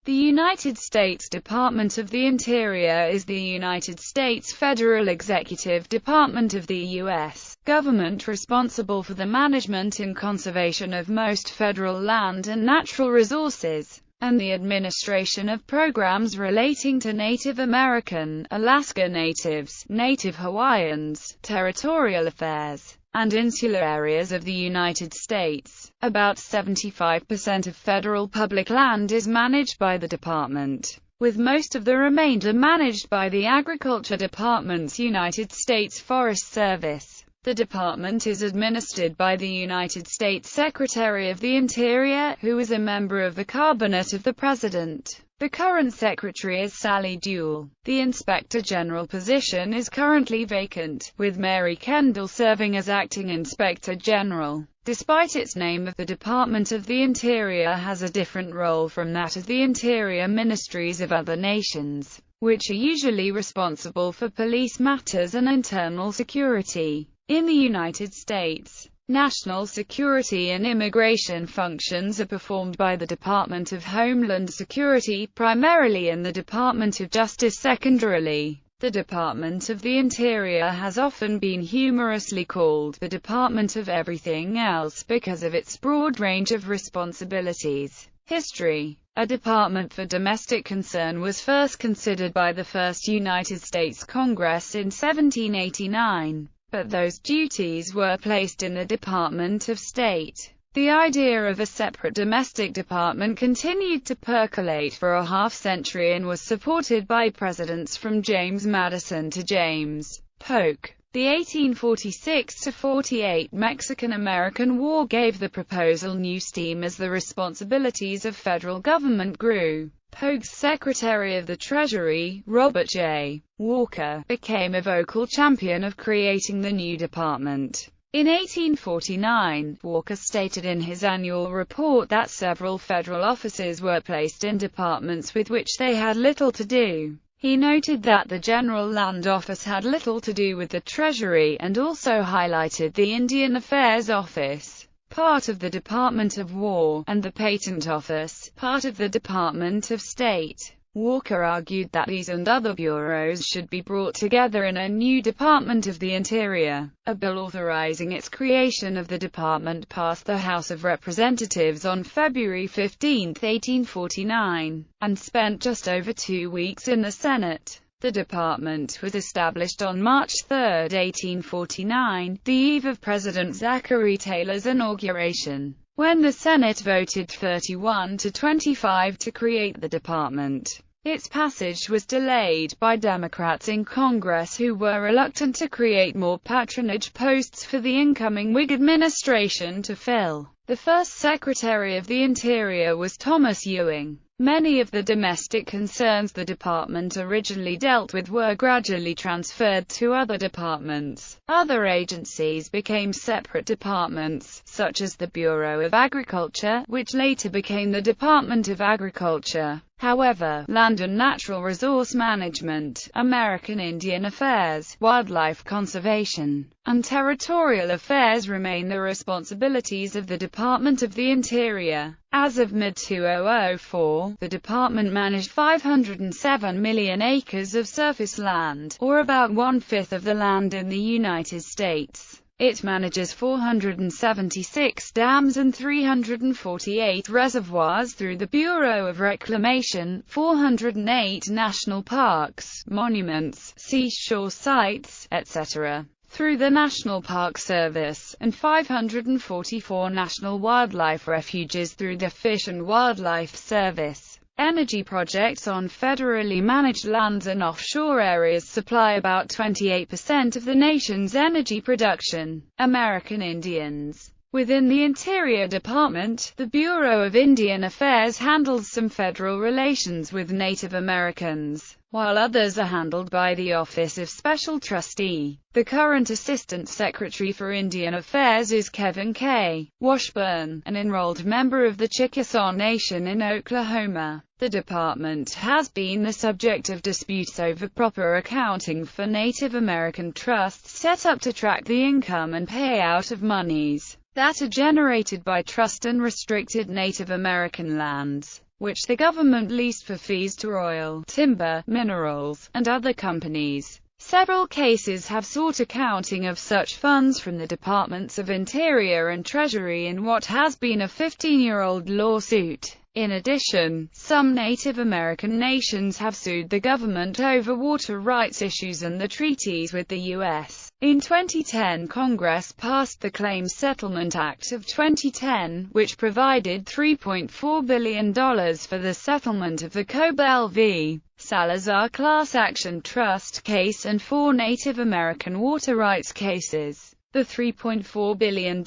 The United States Department of the Interior is the United States federal executive department of the U.S. government responsible for the management and conservation of most federal land and natural resources, and the administration of programs relating to Native American, Alaska Natives, Native Hawaiians, territorial affairs, and insular areas of the United States. About 75% of federal public land is managed by the department, with most of the remainder managed by the Agriculture Department's United States Forest Service. The department is administered by the United States Secretary of the Interior, who is a member of the Cabinet of the President. The current secretary is Sally Dewell. The Inspector General position is currently vacant, with Mary Kendall serving as acting Inspector General. Despite its name, the Department of the Interior has a different role from that of the interior ministries of other nations, which are usually responsible for police matters and internal security. In the United States, national security and immigration functions are performed by the Department of Homeland Security, primarily, and the Department of Justice secondarily. The Department of the Interior has often been humorously called the Department of Everything Else because of its broad range of responsibilities. History. A Department for Domestic Concern was first considered by the first United States Congress in 1789. But those duties were placed in the Department of State. The idea of a separate domestic department continued to percolate for a half-century and was supported by presidents from James Madison to James Polk. The 1846–48 Mexican-American War gave the proposal new steam as the responsibilities of federal government grew. Polk's Secretary of the Treasury, Robert J. Walker, became a vocal champion of creating the new department. In 1849, Walker stated in his annual report that several federal offices were placed in departments with which they had little to do. He noted that the General Land Office had little to do with the Treasury, and also highlighted the Indian Affairs Office, part of the Department of War, and the Patent Office, part of the Department of State. Walker argued that these and other bureaus should be brought together in a new Department of the Interior. A bill authorizing its creation of the department passed the House of Representatives on February 15, 1849, and spent just over 2 weeks in the Senate. The department was established on March 3, 1849, the eve of President Zachary Taylor's inauguration, when the Senate voted 31–25 to create the department. Its passage was delayed by Democrats in Congress who were reluctant to create more patronage posts for the incoming Whig administration to fill. The first Secretary of the Interior was Thomas Ewing. Many of the domestic concerns the department originally dealt with were gradually transferred to other departments. Other agencies became separate departments, such as the Bureau of Agriculture, which later became the Department of Agriculture. However, Land and Natural Resource Management, American Indian Affairs, Wildlife Conservation, and Territorial Affairs remain the responsibilities of the Department of the Interior. As of mid-2004, the department managed 507 million acres of surface land, or about 1/5 of the land in the United States. It manages 476 dams and 348 reservoirs through the Bureau of Reclamation, 408 national parks, monuments, seashore sites, etc., through the National Park Service, and 544 national wildlife refuges through the Fish and Wildlife Service. Energy projects on federally managed lands and offshore areas supply about 28% of the nation's energy production. American Indians. Within the Interior Department, the Bureau of Indian Affairs handles some federal relations with Native Americans, while others are handled by the Office of Special Trustee. The current Assistant Secretary for Indian Affairs is Kevin K. Washburn, an enrolled member of the Chickasaw Nation in Oklahoma. The department has been the subject of disputes over proper accounting for Native American trusts set up to track the income and payout of monies that are generated by trust and restricted Native American lands. which the government leased for fees to oil, timber, minerals, and other companies. Several cases have sought accounting of such funds from the Departments of Interior and Treasury in what has been a 15-year-old lawsuit. In addition, some Native American nations have sued the government over water rights issues and the treaties with the U.S. In 2010, Congress passed the Claims Settlement Act of 2010, which provided $3.4 billion for the settlement of the Cobell v. Salazar class action trust case and 4 Native American water rights cases. The $3.4 billion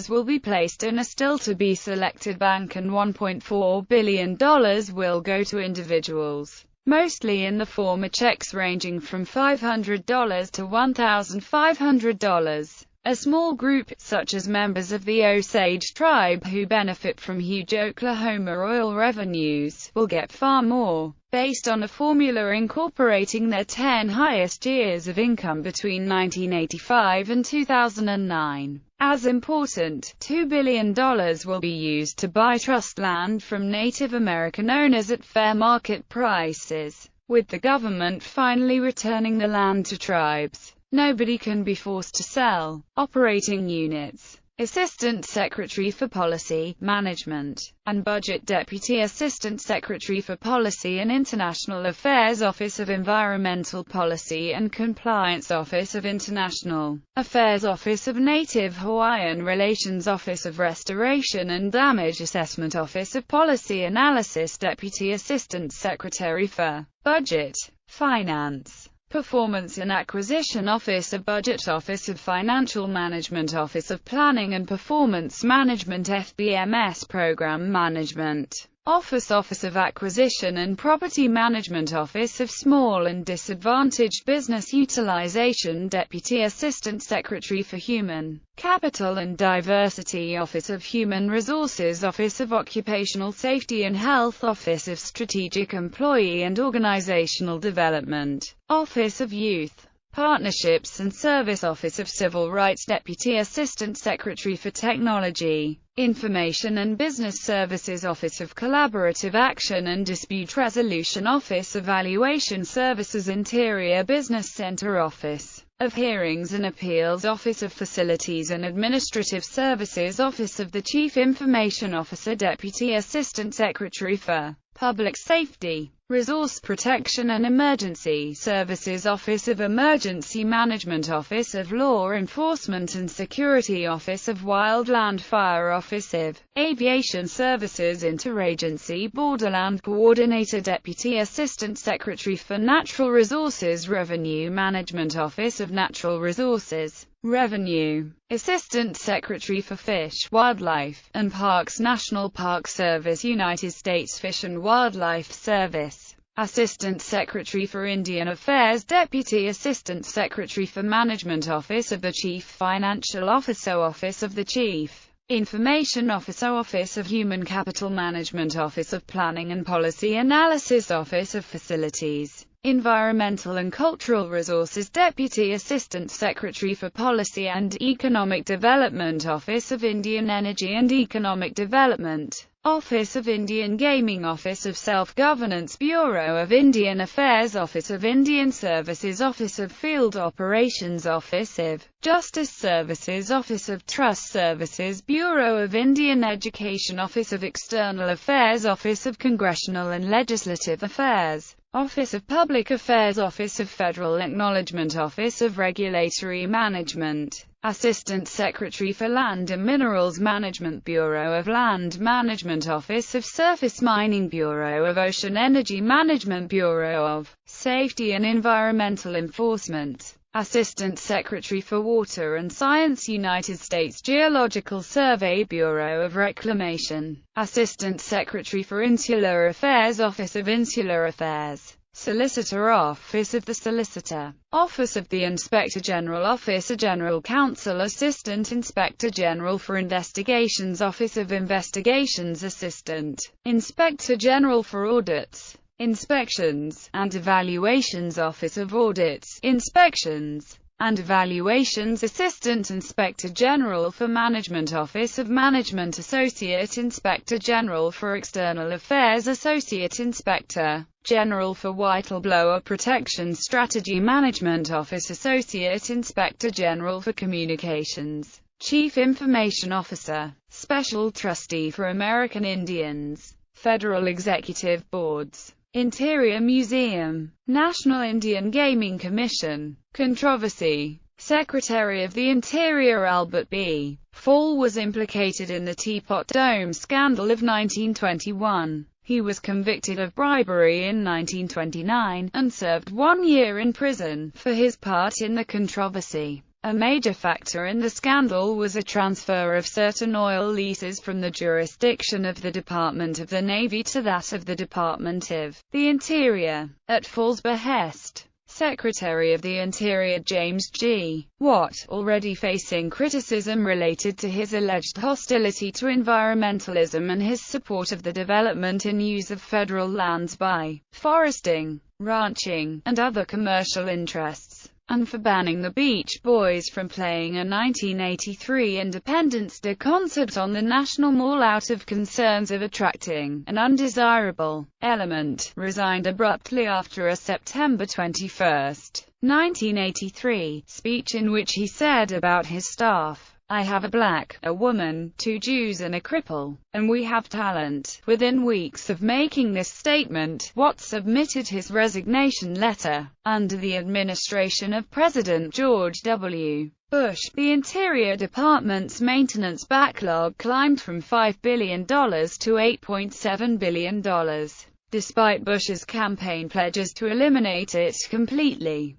will be placed in a still-to-be-selected bank and $1.4 billion will go to individuals, mostly in the form of checks ranging from $500 to $1,500. A small group, such as members of the Osage tribe who benefit from huge Oklahoma oil revenues, will get far more, based on a formula incorporating their 10 highest years of income between 1985 and 2009. As important, $2 billion will be used to buy trust land from Native American owners at fair market prices, with the government finally returning the land to tribes. Nobody can be forced to sell. Operating units: Assistant Secretary for Policy, Management, and Budget, Deputy Assistant Secretary for Policy and International Affairs, Office of Environmental Policy and Compliance, Office of International Affairs, Office of Native Hawaiian Relations, Office of Restoration and Damage Assessment, Office of Policy Analysis, Deputy Assistant Secretary for Budget, Finance, Performance and Acquisition, Office of Budget, Office of Financial Management, Office of Planning and Performance Management, FBMS, Program Management Office, Office of Acquisition and Property Management, Office of Small and Disadvantaged Business Utilization, Deputy Assistant Secretary for Human Capital and Diversity, Office of Human Resources, Office of Occupational Safety and Health, Office of Strategic Employee and Organizational Development, Office of Youth Partnerships and Service, Office of Civil Rights, Deputy Assistant Secretary for Technology, Information and Business Services, Office of Collaborative Action and Dispute Resolution, Office of Valuation Services, Interior Business Center, Office of Hearings and Appeals, Office of Facilities and Administrative Services, Office of the Chief Information Officer, Deputy Assistant Secretary for Public Safety, Resource Protection and Emergency Services, Office of Emergency Management, Office of Law Enforcement and Security, Office of Wildland Fire, Office of Aviation Services, Interagency Borderland Coordinator, Deputy Assistant Secretary for Natural Resources, Revenue Management, Office of Natural Resources, Revenue, Assistant Secretary for Fish, Wildlife, and Parks, National Park Service, United States Fish and Wildlife Service, Assistant Secretary for Indian Affairs, Deputy Assistant Secretary for Management, Office of the Chief Financial Officer, Office of the Chief Information Officer, Office of Human Capital Management, Office of Planning and Policy Analysis, Office of Facilities, Environmental and Cultural Resources, Deputy Assistant Secretary for Policy and Economic Development, Office of Indian Energy and Economic Development, Office of Indian Gaming, Office of Self-Governance, Bureau of Indian Affairs, Office of Indian Services, Office of Field Operations, Office of Justice Services, Office of Trust Services, Bureau of Indian Education, Office of External Affairs, Office of Congressional and Legislative Affairs, Office of Public Affairs, Office of Federal Acknowledgement, Office of Regulatory Management, Assistant Secretary for Land and Minerals Management, Bureau of Land Management, Office of Surface Mining, Bureau of Ocean Energy Management, Bureau of Safety and Environmental Enforcement, Assistant Secretary for Water and Science, United States Geological Survey, Bureau of Reclamation, Assistant Secretary for Insular Affairs, Office of Insular Affairs, Solicitor, Office of the Solicitor, Office of the Inspector General, Office of General Counsel, Assistant Inspector General for Investigations, Office of Investigations, Assistant Inspector General for Audits, Inspections, and Evaluations, Office of Audits, Inspections, and Evaluations Assistant Inspector General for Management, Office of Management Associate Inspector General for External Affairs, Associate Inspector General for Whistleblower Protection Strategy Management Office, Associate Inspector General for Communications, Chief Information Officer, Special Trustee for American Indians, Federal Executive Boards, Interior Museum, National Indian Gaming Commission. Controversy. Secretary of the Interior Albert B. Fall was implicated in the Teapot Dome scandal of 1921. He was convicted of bribery in 1929, and served 1 year in prison for his part in the controversy. A major factor in the scandal was a transfer of certain oil leases from the jurisdiction of the Department of the Navy to that of the Department of the Interior. At Fall's behest, Secretary of the Interior James G. Watt, already facing criticism related to his alleged hostility to environmentalism and his support of the development and use of federal lands by foresting, ranching, and other commercial interests, and for banning the Beach Boys from playing a 1983 Independence Day concert on the National Mall out of concerns of attracting an undesirable element, resigned abruptly after a September 21, 1983, speech in which he said about his staff, "I have a black, a woman, 2 Jews and a cripple, and we have talent." Within weeks of making this statement, Watt submitted his resignation letter. Under the administration of President George W. Bush, the Interior Department's maintenance backlog climbed from $5 billion to $8.7 billion, despite Bush's campaign pledges to eliminate it completely.